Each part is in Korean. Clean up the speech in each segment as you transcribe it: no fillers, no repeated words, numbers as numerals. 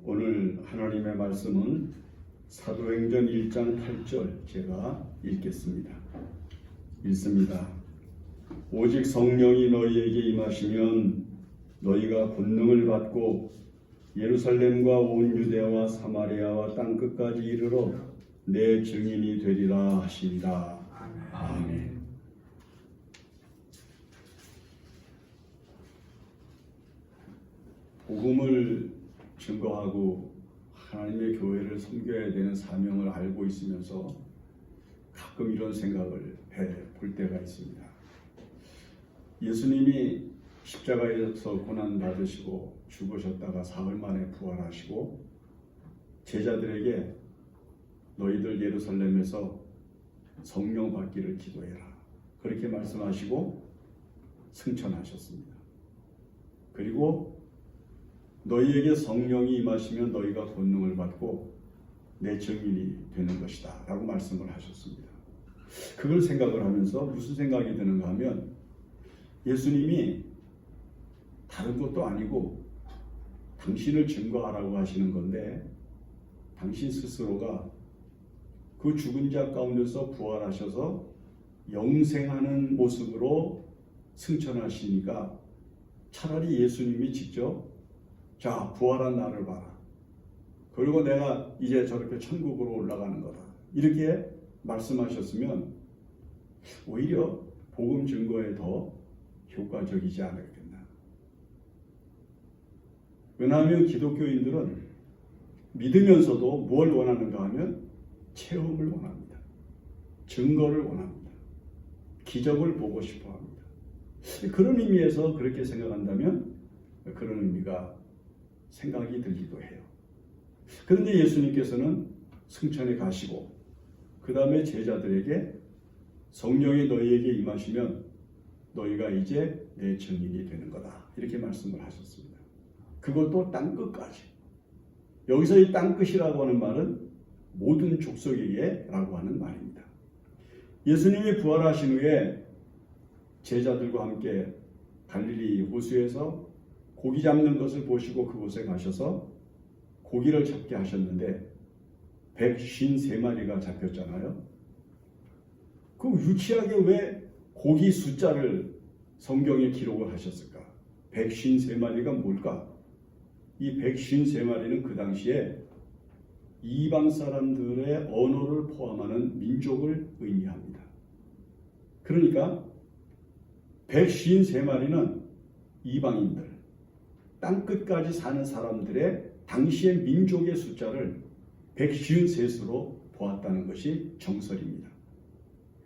오늘 하나님의 말씀은 사도행전 1장 8절 제가 읽겠습니다. 읽습니다. 오직 성령이 너희에게 임하시면 너희가 권능을 받고 예루살렘과 온 유대와 사마리아와 땅끝까지 이르러 내 증인이 되리라 하시니라. 아멘. 복음을 증거하고 하나님의 교회를 섬겨야 되는 사명을 알고 있으면서 가끔 이런 생각을 해볼 때가 있습니다. 예수님이 십자가에서 고난받으시고 죽으셨다가 사흘 만에 부활하시고 제자들에게 너희들 예루살렘에서 성령 받기를 기도해라, 그렇게 말씀하시고 승천하셨습니다. 그리고 너희에게 성령이 임하시면 너희가 권능을 받고 내 증인이 되는 것이다 라고 말씀을 하셨습니다. 그걸 생각을 하면서 무슨 생각이 드는가 하면, 예수님이 다른 것도 아니고 당신을 증거하라고 하시는 건데, 당신 스스로가 그 죽은 자 가운데서 부활하셔서 영생하는 모습으로 승천하시니까 차라리 예수님이 직접 자, 부활한 나를 봐라, 그리고 내가 이제 저렇게 천국으로 올라가는 거다, 이렇게 말씀하셨으면 오히려 복음 증거에 더 효과적이지 않았겠나. 왜냐하면 기독교인들은 믿으면서도 뭘 원하는가 하면 체험을 원합니다. 증거를 원합니다. 기적을 보고 싶어 합니다. 그런 의미에서 그렇게 생각한다면 그런 의미가 생각이 들기도 해요. 그런데 예수님께서는 승천에 가시고 그 다음에 제자들에게 성령이 너희에게 임하시면 너희가 이제 내 증인이 되는 거다, 이렇게 말씀을 하셨습니다. 그것도 땅끝까지. 여기서 이 땅끝이라고 하는 말은 모든 족속에게 라고 하는 말입니다. 예수님이 부활하신 후에 제자들과 함께 갈릴리 호수에서 고기 잡는 것을 보시고 그곳에 가셔서 고기를 잡게 하셨는데 153마리가 잡혔잖아요. 그 유치하게 왜 고기 숫자를 성경에 기록을 하셨을까? 153마리가 뭘까? 이 153마리는 그 당시에 이방 사람들의 언어를 포함하는 민족을 의미합니다. 그러니까 153마리는 이방인들, 땅끝까지 사는 사람들의 당시의 민족의 숫자를 153수로 보았다는 것이 정설입니다.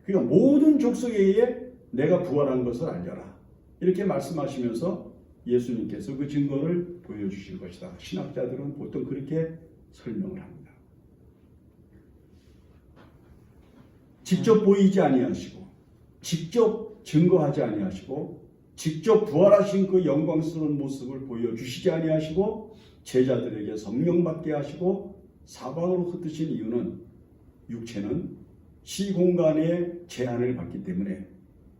그러니까 모든 족속에게 내가 부활한 것을 알려라, 이렇게 말씀하시면서 예수님께서 그 증거를 보여주실 것이다. 신학자들은 보통 그렇게 설명을 합니다. 직접 보이지 아니하시고 직접 증거하지 아니하시고 직접 부활하신 그 영광스러운 모습을 보여주시지 아니하시고 제자들에게 성령 받게 하시고 사방으로 흩으신 이유는 육체는 시공간의 제한을 받기 때문에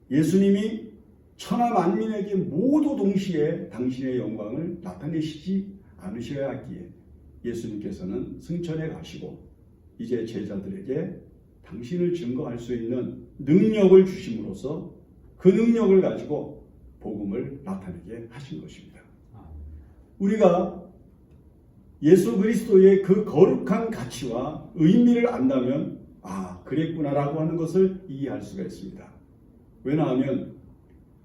예수님이 천하 만민에게 모두 동시에 당신의 영광을 나타내시지 않으셔야 하기에 예수님께서는 승천에 가시고 이제 제자들에게 당신을 증거할 수 있는 능력을 주심으로써 그 능력을 가지고 복음을 나타내게 하신 것입니다. 우리가 예수 그리스도의 그 거룩한 가치와 의미를 안다면 그랬구나라고 하는 것을 이해할 수가 있습니다. 왜냐하면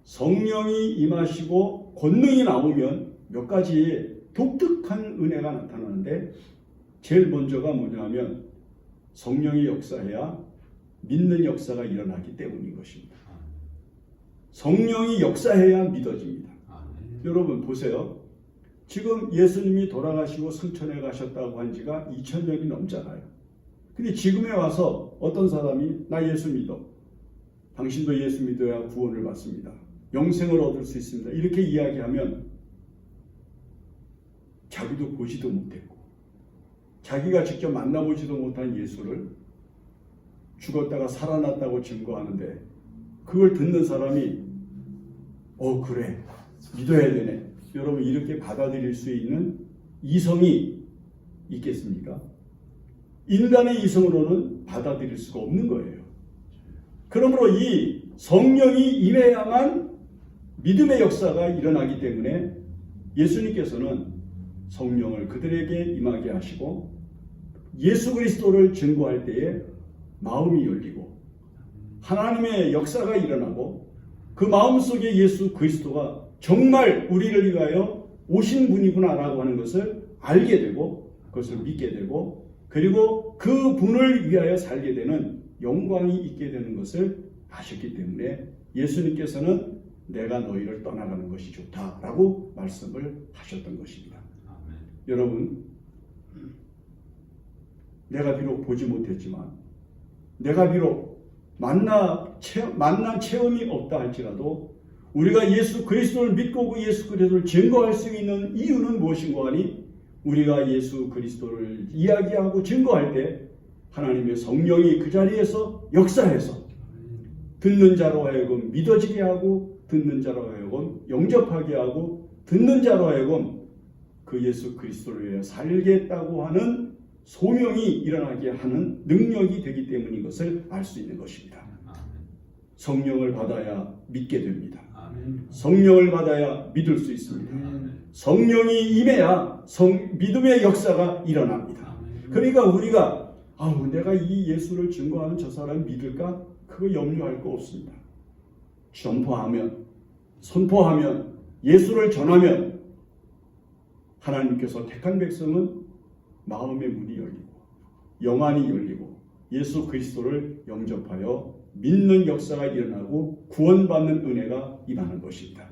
성령이 임하시고 권능이 나오면 몇 가지 독특한 은혜가 나타나는데, 제일 먼저가 뭐냐면 성령이 역사해야 믿는 역사가 일어나기 때문인 것입니다. 성령이 역사해야 믿어집니다. 여러분 보세요. 지금 예수님이 돌아가시고 승천해 가셨다고 한 지가 2000년이 넘잖아요. 근데 지금에 와서 어떤 사람이 나 예수 믿어, 당신도 예수 믿어야 구원을 받습니다, 영생을 얻을 수 있습니다, 이렇게 이야기하면 자기도 보지도 못했고 자기가 직접 만나보지도 못한 예수를 죽었다가 살아났다고 증거하는데, 그걸 듣는 사람이 그래 믿어야 되네, 여러분 이렇게 받아들일 수 있는 이성이 있겠습니까? 인간의 이성으로는 받아들일 수가 없는 거예요. 그러므로 이 성령이 임해야만 믿음의 역사가 일어나기 때문에 예수님께서는 성령을 그들에게 임하게 하시고 예수 그리스도를 증거할 때에 마음이 열리고 하나님의 역사가 일어나고 그 마음속에 예수 그리스도가 정말 우리를 위하여 오신 분이구나라고 하는 것을 알게 되고 그것을 믿게 되고 그리고 그 분을 위하여 살게 되는 영광이 있게 되는 것을 아셨기 때문에 예수님께서는 내가 너희를 떠나가는 것이 좋다라고 말씀을 하셨던 것입니다. 아멘. 여러분, 내가 비록 보지 못했지만 내가 비록 만난 체험이 없다 할지라도 우리가 예수 그리스도를 믿고 그 예수 그리스도를 증거할 수 있는 이유는 무엇인가 하니 우리가 예수 그리스도를 이야기하고 증거할 때 하나님의 성령이 그 자리에서 역사해서 듣는 자로 하여금 믿어지게 하고 듣는 자로 하여금 영접하게 하고 듣는 자로 하여금 그 예수 그리스도를 위해 살겠다고 하는 소명이 일어나게 하는 능력이 되기 때문인 것을 알 수 있는 것입니다. 성령을 받아야 믿게 됩니다. 성령을 받아야 믿을 수 있습니다. 성령이 임해야 믿음의 역사가 일어납니다. 그러니까 우리가 내가 이 예수를 증거하는 저 사람이 믿을까? 그거 염려할 거 없습니다. 선포하면 예수를 전하면 하나님께서 택한 백성은 마음의 문이 열리고 영안이 열리고 예수 그리스도를 영접하여 믿는 역사가 일어나고 구원받는 은혜가 임하는 것입니다.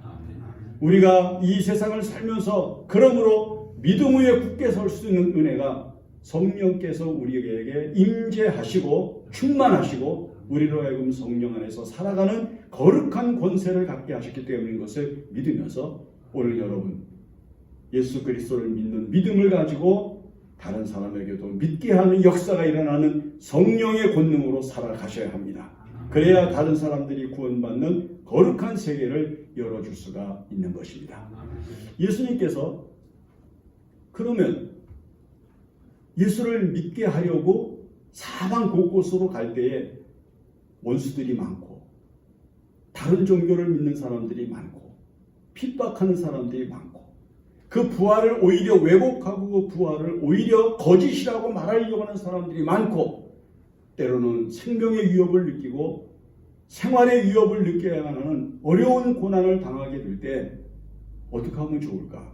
우리가 이 세상을 살면서 그러므로 믿음 위에 굳게 설 수 있는 은혜가 성령께서 우리에게 임재하시고 충만하시고 우리로 하여금 성령 안에서 살아가는 거룩한 권세를 갖게 하셨기 때문인 것을 믿으면서 오늘 여러분 예수 그리스도를 믿는 믿음을 가지고 다른 사람에게도 믿게 하는 역사가 일어나는 성령의 권능으로 살아가셔야 합니다. 그래야 다른 사람들이 구원받는 거룩한 세계를 열어줄 수가 있는 것입니다. 예수님께서 그러면 예수를 믿게 하려고 사방 곳곳으로 갈 때에 원수들이 많고 다른 종교를 믿는 사람들이 많고 핍박하는 사람들이 많고 그 부활을 오히려 왜곡하고 그 부활을 오히려 거짓이라고 말하려고 하는 사람들이 많고 때로는 생명의 위협을 느끼고 생활의 위협을 느껴야 하는 어려운 고난을 당하게 될 때 어떻게 하면 좋을까?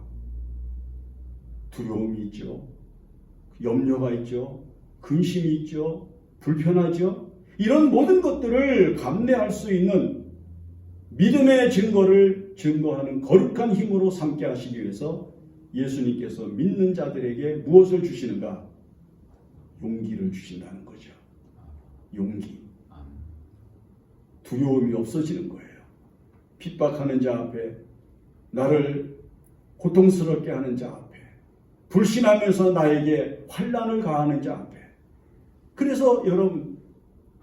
두려움이 있죠. 염려가 있죠. 근심이 있죠. 불편하죠. 이런 모든 것들을 감내할 수 있는 믿음의 증거를 증거하는 거룩한 힘으로 삼게 하시기 위해서 예수님께서 믿는 자들에게 무엇을 주시는가? 용기를 주신다는 거죠. 용기. 두려움이 없어지는 거예요. 핍박하는 자 앞에, 나를 고통스럽게 하는 자 앞에, 불신하면서 나에게 환난을 가하는 자 앞에. 그래서 여러분,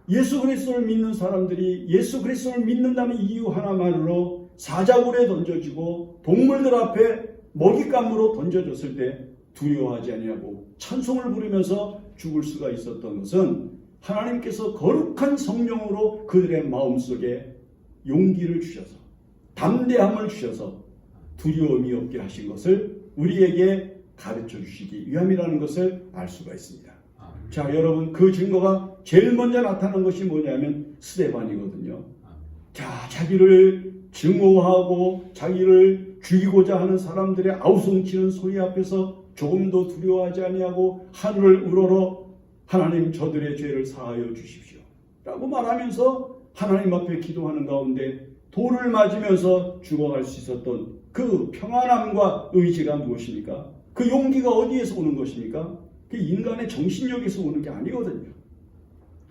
예수 그리스도를 믿는 사람들이 예수 그리스도를 믿는다는 이유 하나만으로 사자굴에 던져지고 동물들 앞에 먹잇감으로 던져졌을 때 두려워하지 아니하고 찬송을 부르면서 죽을 수가 있었던 것은 하나님께서 거룩한 성령으로 그들의 마음속에 용기를 주셔서 담대함을 주셔서 두려움이 없게 하신 것을 우리에게 가르쳐 주시기 위함이라는 것을 알 수가 있습니다. 자, 여러분, 그 증거가 제일 먼저 나타난 것이 뭐냐면 스데반이거든요. 자, 자기를 증오하고 자기를 죽이고자 하는 사람들의 아우성치는 소리 앞에서 조금도 두려워하지 아니하고 하늘을 우러러 하나님 저들의 죄를 사하여 주십시오 라고 말하면서 하나님 앞에 기도하는 가운데 돌을 맞으면서 죽어갈 수 있었던 그 평안함과 의지가 무엇입니까? 그 용기가 어디에서 오는 것입니까? 그 인간의 정신력에서 오는 게 아니거든요.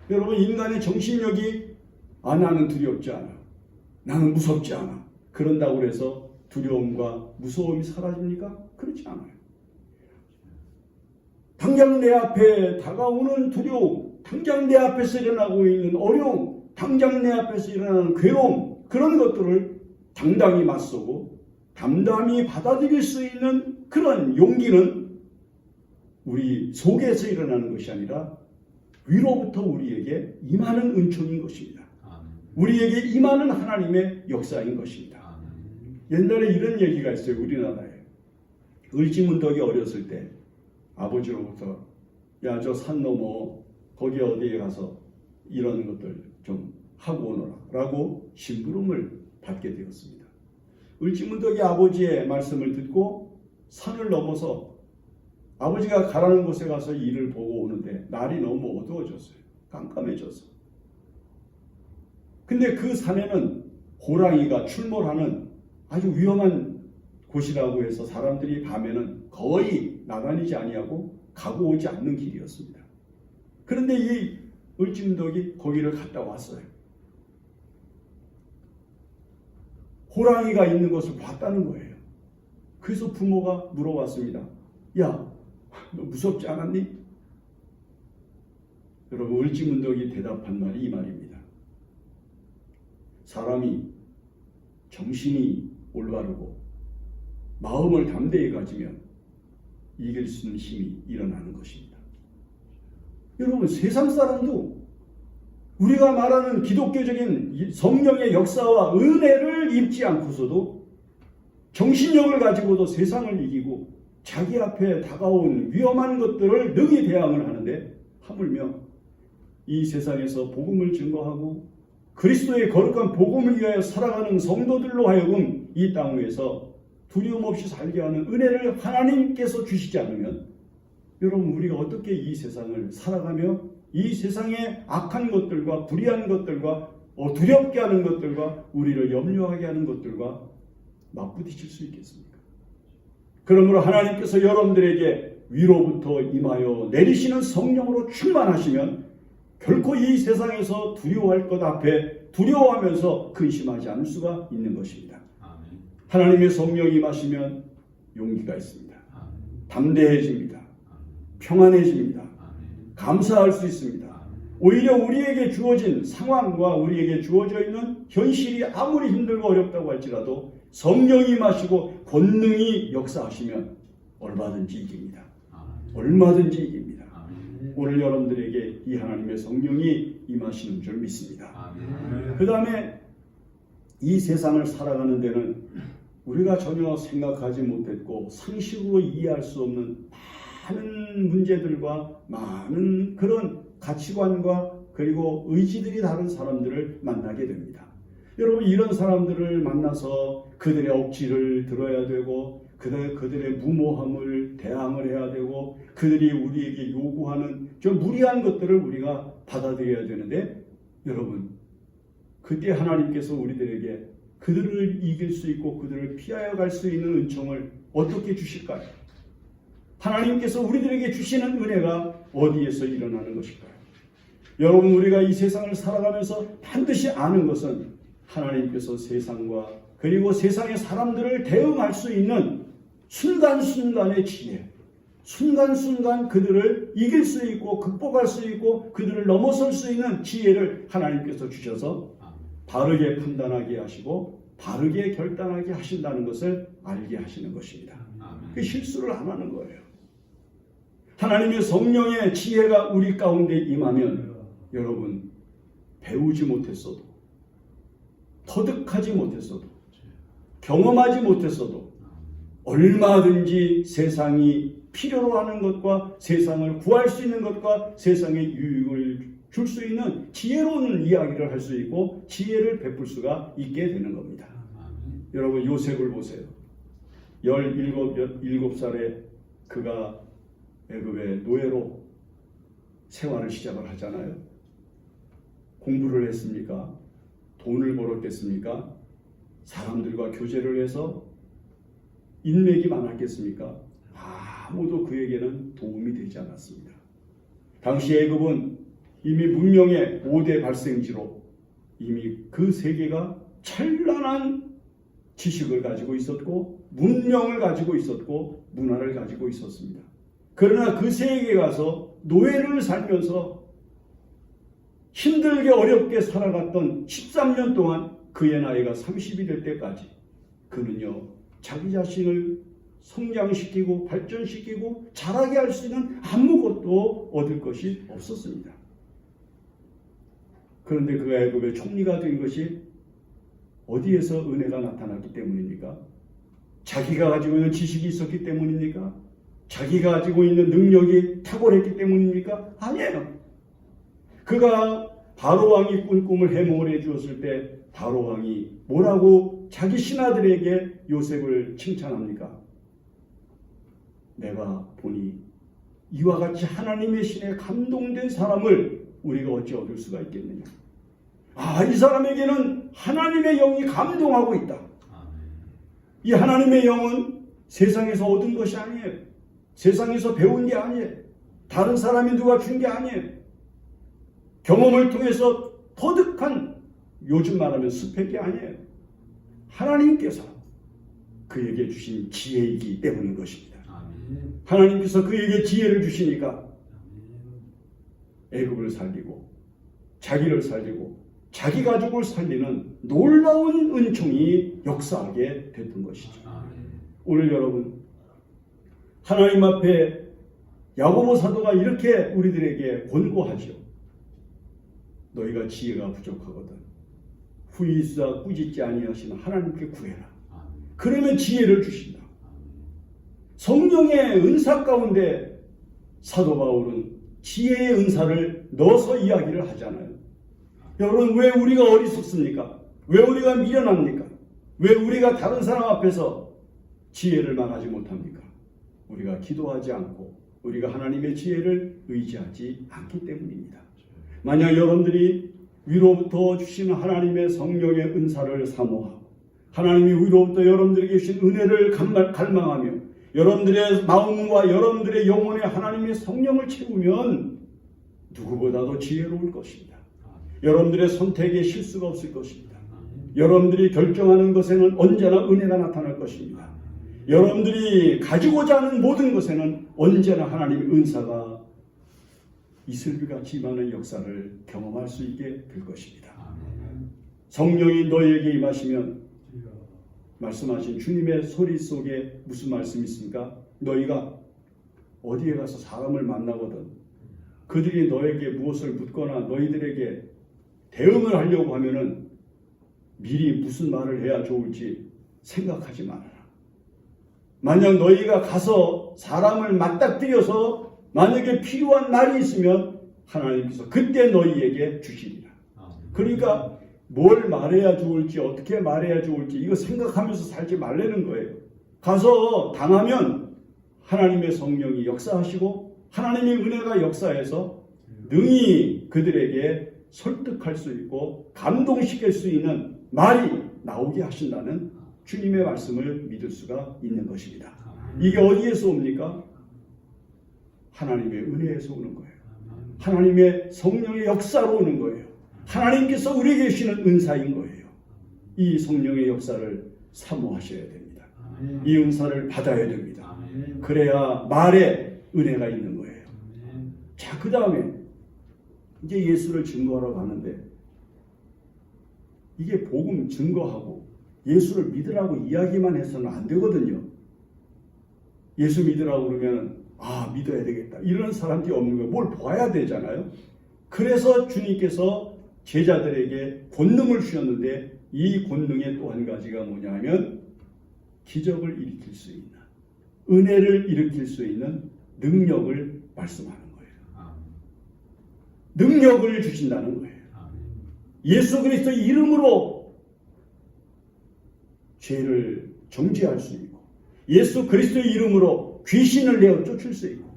여러분, 인간의 정신력이 나는 두렵지 않아, 나는 무섭지 않아, 그런다고 해서 두려움과 무서움이 사라집니까? 그렇지 않아요. 당장 내 앞에 다가오는 두려움, 당장 내 앞에서 일어나고 있는 어려움, 당장 내 앞에서 일어나는 괴로움, 그런 것들을 당당히 맞서고 담담히 받아들일 수 있는 그런 용기는 우리 속에서 일어나는 것이 아니라 위로부터 우리에게 임하는 은총인 것입니다. 우리에게 임하는 하나님의 역사인 것입니다. 옛날에 이런 얘기가 있어요. 우리나라에. 을지문덕이 어렸을 때 아버지로부터 야, 저 산 넘어 거기 어디에 가서 이런 것들 좀 하고 오너라 라고 심부름을 받게 되었습니다. 을지문덕이 아버지의 말씀을 듣고 산을 넘어서 아버지가 가라는 곳에 가서 일을 보고 오는데 날이 너무 어두워졌어요. 깜깜해져서. 근데 그 산에는 호랑이가 출몰하는 아주 위험한 곳이라고 해서 사람들이 밤에는 거의 나다니지 아니하고 가고 오지 않는 길이었습니다. 그런데 이 을지문덕이 거기를 갔다 왔어요. 호랑이가 있는 것을 봤다는 거예요. 그래서 부모가 물어봤습니다. 야, 너 무섭지 않았니? 여러분, 을지문덕이 대답한 말이 이 말입니다. 사람이 정신이 올바르고 마음을 담대히 가지면 이길 수 있는 힘이 일어나는 것입니다. 여러분, 세상 사람도 우리가 말하는 기독교적인 성령의 역사와 은혜를 입지 않고서도 정신력을 가지고도 세상을 이기고 자기 앞에 다가온 위험한 것들을 능히 대항을 하는데 하물며 이 세상에서 복음을 증거하고 그리스도의 거룩한 복음을 위하여 살아가는 성도들로 하여금 이 땅 위에서 두려움 없이 살게 하는 은혜를 하나님께서 주시지 않으면 여러분, 우리가 어떻게 이 세상을 살아가며 이 세상의 악한 것들과 불의한 것들과 두렵게 하는 것들과 우리를 염려하게 하는 것들과 맞부딪힐 수 있겠습니까? 그러므로 하나님께서 여러분들에게 위로부터 임하여 내리시는 성령으로 충만하시면 결코 이 세상에서 두려워할 것 앞에 두려워하면서 근심하지 않을 수가 있는 것입니다. 하나님의 성령이 임하시면 용기가 있습니다. 담대해집니다. 평안해집니다. 감사할 수 있습니다. 오히려 우리에게 주어진 상황과 우리에게 주어져 있는 현실이 아무리 힘들고 어렵다고 할지라도 성령이 임하시고 권능이 역사하시면 얼마든지 이깁니다. 얼마든지 이깁니다. 오늘 여러분들에게 이 하나님의 성령이 임하시는 줄 믿습니다. 그 다음에 이 세상을 살아가는 데는 우리가 전혀 생각하지 못했고 상식으로 이해할 수 없는 많은 문제들과 많은 그런 가치관과 그리고 의지들이 다른 사람들을 만나게 됩니다. 여러분, 이런 사람들을 만나서 그들의 억지를 들어야 되고 그들의 무모함을 대항을 해야 되고 그들이 우리에게 요구하는 좀 무리한 것들을 우리가 받아들여야 되는데 여러분, 그때 하나님께서 우리들에게 그들을 이길 수 있고 그들을 피하여 갈 수 있는 은총을 어떻게 주실까요? 하나님께서 우리들에게 주시는 은혜가 어디에서 일어나는 것일까요? 여러분, 우리가 이 세상을 살아가면서 반드시 아는 것은 하나님께서 세상과 그리고 세상의 사람들을 대응할 수 있는 순간순간의 지혜, 순간순간 그들을 이길 수 있고 극복할 수 있고 그들을 넘어설 수 있는 지혜를 하나님께서 주셔서 바르게 판단하게 하시고 바르게 결단하게 하신다는 것을 알게 하시는 것입니다. 그 실수를 안 하는 거예요. 하나님의 성령의 지혜가 우리 가운데 임하면 여러분, 배우지 못했어도 터득하지 못했어도 경험하지 못했어도 얼마든지 세상이 필요로 하는 것과 세상을 구할 수 있는 것과 세상에 유익을 줄 수 있는 지혜로운 이야기를 할 수 있고 지혜를 베풀 수가 있게 되는 겁니다. 여러분, 요셉을 보세요. 17살에 그가 애굽의 노예로 생활을 시작을 하잖아요. 공부를 했습니까? 돈을 벌었겠습니까? 사람들과 교제를 해서 인맥이 많았겠습니까? 아무도 그에게는 도움이 되지 않았습니다. 당시 애굽은 이미 문명의 5대 발생지로 이미 그 세계가 찬란한 지식을 가지고 있었고 문명을 가지고 있었고 문화를 가지고 있었습니다. 그러나 그 세계에 가서 노예를 살면서 힘들게 어렵게 살아갔던 13년 동안 그의 나이가 30이 될 때까지 그는요, 자기 자신을 성장시키고 발전시키고 자라게 할 수 있는 아무것도 얻을 것이 없었습니다. 그런데 그가 애굽의 총리가 된 것이 어디에서 은혜가 나타났기 때문입니까? 자기가 가지고 있는 지식이 있었기 때문입니까? 자기가 가지고 있는 능력이 탁월했기 때문입니까? 아니에요. 그가 바로왕이 꾼 꿈을 해몽을 해주었을 때 바로왕이 뭐라고 자기 신하들에게 요셉을 칭찬합니까? 내가 보니 이와 같이 하나님의 신에 감동된 사람을 우리가 어찌 얻을 수가 있겠느냐. 이 사람에게는 하나님의 영이 감동하고 있다. 이 하나님의 영은 세상에서 얻은 것이 아니에요. 세상에서 배운 게 아니에요. 다른 사람이 누가 준 게 아니에요. 경험을 통해서 터득한, 요즘 말하면 스펙이 아니에요. 하나님께서 그에게 주신 지혜이기 때문인 것입니다. 하나님께서 그에게 지혜를 주시니까 애굽을 살리고 자기를 살리고 자기 가족을 살리는 놀라운 은총이 역사하게 됐던 것이죠. 오늘 여러분, 하나님 앞에 야고보 사도가 이렇게 우리들에게 권고하죠. 너희가 지혜가 부족하거든 후이수와 꾸짖지 아니하시는 하나님께 구해라. 그러면 지혜를 주신다. 성령의 은사 가운데 사도 바울은 지혜의 은사를 넣어서 이야기를 하잖아요. 여러분, 왜 우리가 어리석습니까? 왜 우리가 미련합니까? 왜 우리가 다른 사람 앞에서 지혜를 말하지 못합니까? 우리가 기도하지 않고 우리가 하나님의 지혜를 의지하지 않기 때문입니다. 만약 여러분들이 위로부터 주시는 하나님의 성령의 은사를 사모하고 하나님이 위로부터 여러분들에게 주신 은혜를 갈망하며 여러분들의 마음과 여러분들의 영혼에 하나님의 성령을 채우면 누구보다도 지혜로울 것입니다. 여러분들의 선택에 실수가 없을 것입니다. 여러분들이 결정하는 것에는 언제나 은혜가 나타날 것입니다. 여러분들이 가지고자 하는 모든 것에는 언제나 하나님의 은사가 이슬비같이 임하는 역사를 경험할 수 있게 될 것입니다. 성령이 너희에게 임하시면 말씀하신 주님의 소리 속에 무슨 말씀이 있습니까? 너희가 어디에 가서 사람을 만나거든 그들이 너에게 무엇을 묻거나 너희들에게 대응을 하려고 하면은 미리 무슨 말을 해야 좋을지 생각하지 말아라. 만약 너희가 가서 사람을 맞닥뜨려서 만약에 필요한 말이 있으면 하나님께서 그때 너희에게 주시리라. 그러니까 뭘 말해야 좋을지 어떻게 말해야 좋을지 이거 생각하면서 살지 말라는 거예요. 가서 당하면 하나님의 성령이 역사하시고 하나님의 은혜가 역사해서 능히 그들에게 설득할 수 있고 감동시킬 수 있는 말이 나오게 하신다는 주님의 말씀을 믿을 수가 있는 것입니다. 이게 어디에서 옵니까? 하나님의 은혜에서 오는 거예요. 하나님의 성령의 역사로 오는 거예요. 하나님께서 우리에게 주시는 은사인 거예요. 이 성령의 역사를 사모하셔야 됩니다. 이 은사를 받아야 됩니다. 그래야 말에 은혜가 있는 거예요. 자, 그 다음에 이제 예수를 증거하러 가는데 이게 복음 증거하고 예수를 믿으라고 이야기만 해서는 안 되거든요. 예수 믿으라고 그러면 믿어야 되겠다 이런 사람들이 없는 거예요. 뭘 봐야 되잖아요. 그래서 주님께서 제자들에게 권능을 주셨는데 이 권능의 또 한 가지가 뭐냐 하면 기적을 일으킬 수 있는 은혜를 일으킬 수 있는 능력을 말씀하는 거예요. 능력을 주신다는 거예요. 예수 그리스도의 이름으로 죄를 정죄할 수 있고 예수 그리스도의 이름으로 귀신을 내어 쫓을 수 있고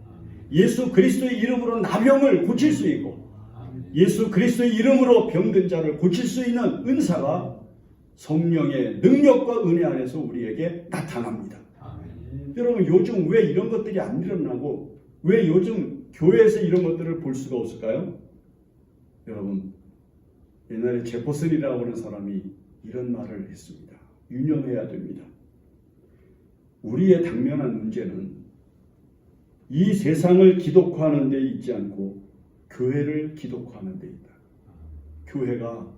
예수 그리스도의 이름으로 나병을 고칠 수 있고 예수 그리스도의 이름으로 병든 자를 고칠 수 있는 은사가 성령의 능력과 은혜 안에서 우리에게 나타납니다. 여러분, 요즘 왜 이런 것들이 안 일어나고 왜 요즘 교회에서 이런 것들을 볼 수가 없을까요? 여러분, 옛날에 제퍼슨이라고 하는 사람이 이런 말을 했습니다. 유념해야 됩니다. 우리의 당면한 문제는 이 세상을 기독화하는 데 있지 않고 교회를 기독화하는 데 있다. 교회가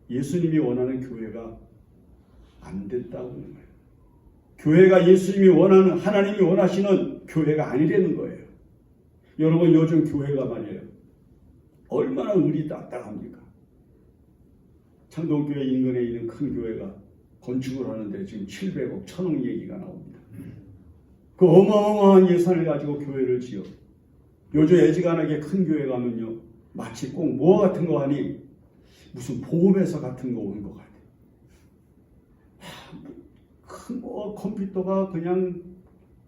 예수님이 원하는 교회가 안 됐다고 하는 거예요. 교회가 예수님이 원하는, 하나님이 원하시는 교회가 아니라는 거예요. 여러분, 요즘 교회가 말이에요, 얼마나 을이 딱딱합니까? 창동교회 인근에 있는 큰 교회가 건축을 하는데 지금 700억, 1000억 얘기가 나옵니다. 그 어마어마한 예산을 가지고 교회를 지어. 요즘 애지간하게 큰 교회 가면요, 마치 꼭 뭐 같은 거 하니 무슨 보험회사 같은 거 온 것 같아요. 큰 컴퓨터가 그냥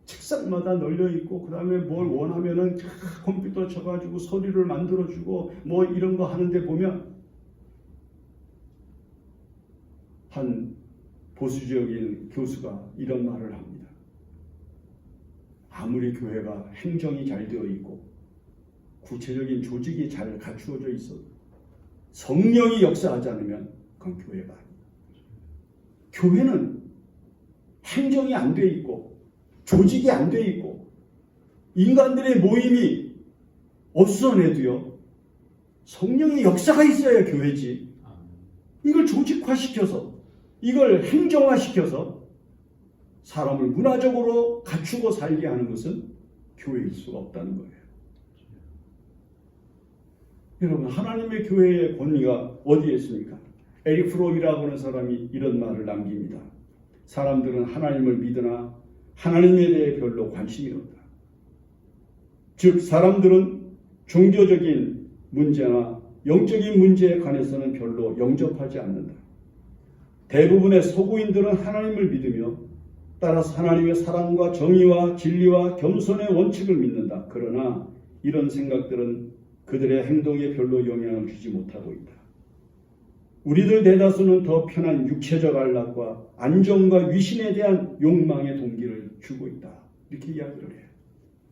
책상마다 널려 있고, 그 다음에 뭘 원하면은 컴퓨터 쳐가지고 서류를 만들어주고 뭐 이런 거 하는데 보면 한 보수적인 교수가 이런 말을 합니다. 아무리 교회가 행정이 잘 되어 있고 구체적인 조직이 잘 갖추어져 있어도 성령이 역사하지 않으면 그건 교회가 아닙니다. 교회는 행정이 안 돼 있고 조직이 안 돼 있고 인간들의 모임이 없어내도요, 성령의 역사가 있어야 교회지. 이걸 조직화시켜서, 이걸 행정화시켜서 사람을 문화적으로 갖추고 살게 하는 것은 교회일 수가 없다는 거예요. 여러분, 하나님의 교회의 권위가 어디에 있습니까? 에릭 프롬이라고 하는 사람이 이런 말을 남깁니다. 사람들은 하나님을 믿으나 하나님에 대해 별로 관심이 없다. 즉, 사람들은 종교적인 문제나 영적인 문제에 관해서는 별로 영접하지 않는다. 대부분의 서구인들은 하나님을 믿으며 따라서 하나님의 사랑과 정의와 진리와 겸손의 원칙을 믿는다. 그러나 이런 생각들은 그들의 행동에 별로 영향을 주지 못하고 있다. 우리들 대다수는 더 편한 육체적 안락과 안정과 위신에 대한 욕망의 동기를 주고 있다. 이렇게 이야기를 해요.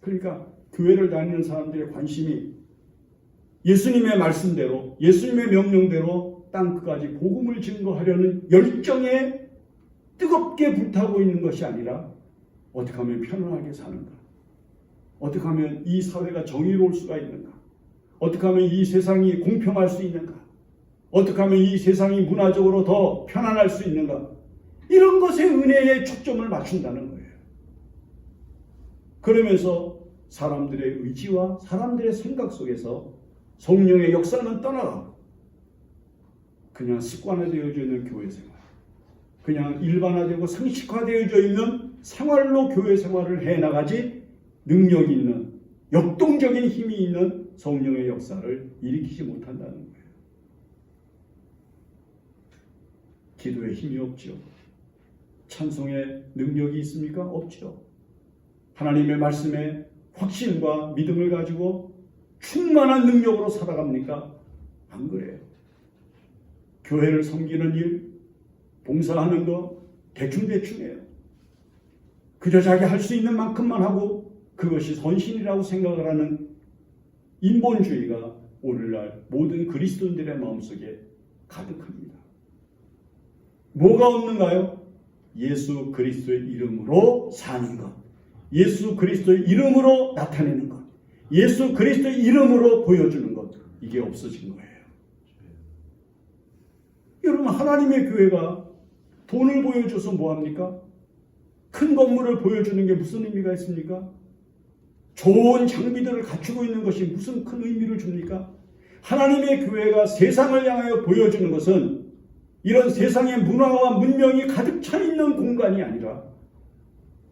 그러니까 교회를 다니는 사람들의 관심이 예수님의 말씀대로, 예수님의 명령대로 땅끝까지 복음을 증거하려는 열정에 뜨겁게 불타고 있는 것이 아니라 어떻게 하면 편안하게 사는가? 어떻게 하면 이 사회가 정의로울 수가 있는가? 어떻게 하면 이 세상이 공평할 수 있는가? 어떻게 하면 이 세상이 문화적으로 더 편안할 수 있는가? 이런 것에 은혜에 초점을 맞춘다는 거예요. 그러면서 사람들의 의지와 사람들의 생각 속에서 성령의 역사는 떠나가고 그냥 습관화되어져 있는 교회 생활, 그냥 일반화되고 상식화되어져 있는 생활로 교회 생활을 해나가지 능력이 있는, 역동적인 힘이 있는 성령의 역사를 일으키지 못한다는 거예요. 기도에 힘이 없죠. 찬송에 능력이 있습니까? 없죠. 하나님의 말씀에 확신과 믿음을 가지고 충만한 능력으로 살아갑니까? 안 그래요. 교회를 섬기는 일, 봉사하는 거 대충대충해요. 그저 자기 할 수 있는 만큼만 하고 그것이 선신이라고 생각을 하는 인본주의가 오늘날 모든 그리스도인들의 마음속에 가득합니다. 뭐가 없는가요? 예수 그리스도의 이름으로 사는 것, 예수 그리스도의 이름으로 나타내는 것, 예수 그리스도의 이름으로 보여주는 것, 이게 없어진 거예요. 여러분, 하나님의 교회가 돈을 보여줘서 뭐합니까? 큰 건물을 보여주는 게 무슨 의미가 있습니까? 좋은 장비들을 갖추고 있는 것이 무슨 큰 의미를 줍니까? 하나님의 교회가 세상을 향하여 보여주는 것은 이런 세상의 문화와 문명이 가득 차 있는 공간이 아니라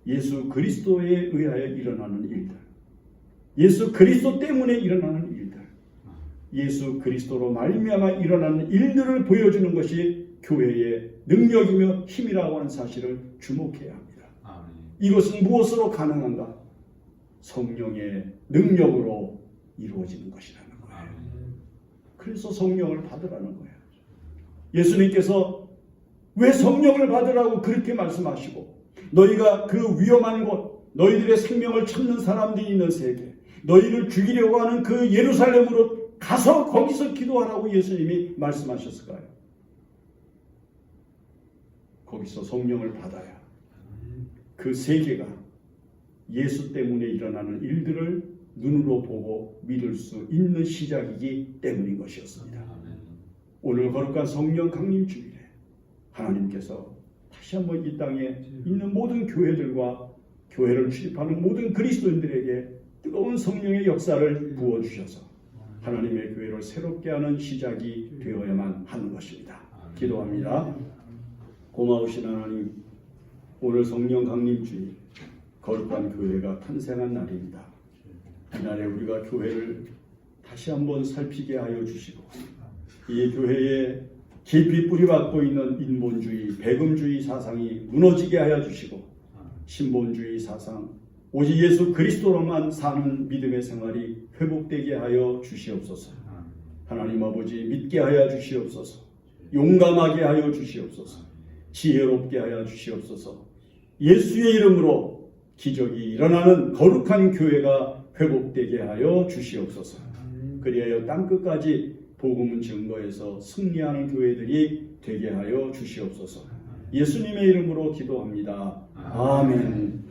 예수 그리스도에 의하여 일어나는 일들, 예수 그리스도 때문에 일어나는 일들, 예수 그리스도로 말미암아 일어나는 일들을 보여주는 것이 교회의 능력이며 힘이라고 하는 사실을 주목해야 합니다. 이것은 무엇으로 가능한가? 성령의 능력으로 이루어지는 것이라는 거예요. 그래서 성령을 받으라는 거예요. 예수님께서 왜 성령을 받으라고 그렇게 말씀하시고, 너희가 그 위험한 곳, 너희들의 생명을 찾는 사람들이 있는 세계, 너희를 죽이려고 하는 그 예루살렘으로 가서 거기서 기도하라고 예수님이 말씀하셨을까요? 거기서 성령을 받아야 그 세계가 예수 때문에 일어나는 일들을 눈으로 보고 믿을 수 있는 시작이기 때문인 것이었습니다. 오늘 거룩한 성령 강림 주일에 하나님께서 다시 한번 이 땅에 있는 모든 교회들과 교회를 출입하는 모든 그리스도인들에게 뜨거운 성령의 역사를 부어주셔서 하나님의 교회를 새롭게 하는 시작이 되어야만 하는 것입니다. 기도합니다. 고마우신 하나님, 오늘 성령 강림주일 거룩한 교회가 탄생한 날입니다. 이날에 우리가 교회를 다시 한번 살피게 하여 주시고 이 교회에 깊이 뿌리박고 있는 인본주의, 배금주의 사상이 무너지게 하여 주시고 신본주의 사상, 오직 예수 그리스도로만 사는 믿음의 생활이 회복되게 하여 주시옵소서. 하나님 아버지, 믿게 하여 주시옵소서. 용감하게 하여 주시옵소서. 지혜롭게 하여 주시옵소서. 예수의 이름으로 기적이 일어나는 거룩한 교회가 회복되게 하여 주시옵소서. 그리하여 땅끝까지 복음을 증거해서 승리하는 교회들이 되게 하여 주시옵소서. 예수님의 이름으로 기도합니다. 아멘.